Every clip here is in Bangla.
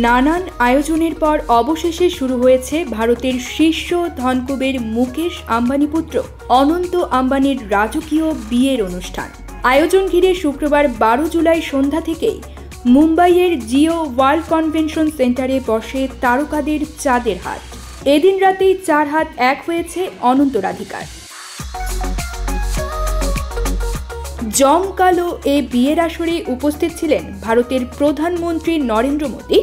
নানান আয়োজনের পর অবশেষে শুরু হয়েছে ভারতের শীর্ষ ধনকুবের মুকেশ আম্বানি পুত্র অনন্ত আম্বানির রাজকীয় বিয়ের অনুষ্ঠান। আয়োজন ঘিরে শুক্রবার 12 জুলাই সন্ধ্যা থেকেই মুম্বাইয়ের জিও ওয়ার্ল্ড কনভেনশন সেন্টারে বসে তারকাদের চাঁদের হাট। এদিন রাতেই 4 হাত এক হয়েছে অনন্ত রাধিকার। জমকালো এ বিয়ের আসরে উপস্থিত ছিলেন ভারতের প্রধানমন্ত্রী নরেন্দ্র মোদী,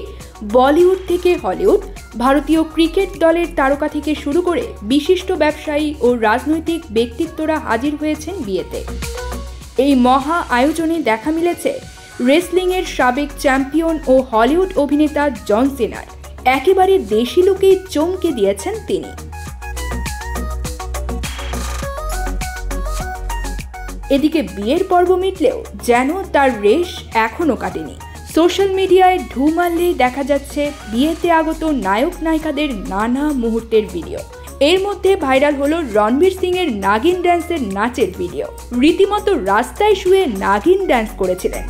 বলিউড থেকে হলিউড, ভারতীয় ক্রিকেট দলের তারকা থেকে শুরু করে বিশিষ্ট ব্যবসায়ী ও রাজনৈতিক ব্যক্তিত্বরা হাজির হয়েছেন বিয়েতে। এই মহা আয়োজনে দেখা মিলেছে রেসলিংয়ের সাবেক চ্যাম্পিয়ন ও হলিউড অভিনেতা জন সিনার। একেবারে দেশি লুকেই চমকে দিয়েছেন তিনি। এদিকে বিয়ের পর্ব মিটলেও যেন তার রেশ এখনও কাটেনি। সোশ্যাল মিডিয়ায় ঢু মারলেই দেখা যাচ্ছে বিয়েতে আগত নায়ক নায়িকাদের নানা মুহূর্তের ভিডিও। এর মধ্যে ভাইরাল হলো রণবীর সিং এর নাগিন ড্যান্সের নাচের ভিডিও। রীতিমতো রাস্তায় শুয়ে নাগিন ড্যান্স করেছিলেন।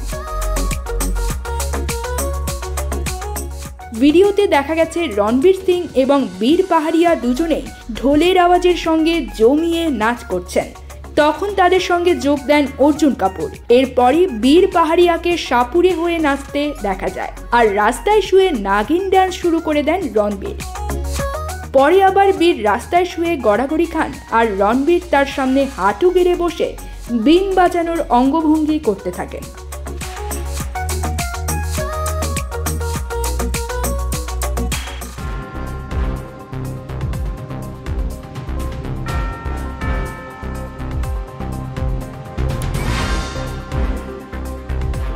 ভিডিওতে দেখা গেছে রণবীর সিং এবং বীর পাহাড়িয়া দুজনেই ঢোলের আওয়াজের সঙ্গে জমিয়ে নাচ করছেন। তখন তাদের সঙ্গে যোগ দেন অর্জুন কাপুর। এরপরই বীর পাহাড়িয়াকে সাপুড়ে হয়ে নাচতে দেখা যায়, আর রাস্তায় শুয়ে নাগিন ড্যান্স শুরু করে দেন রণবীর। পরে আবার বীর রাস্তায় শুয়ে গড়াগড়ি খান, আর রণবীর তার সামনে হাঁটু গেড়ে বসে বিন বাজানোর অঙ্গভঙ্গি করতে থাকেন।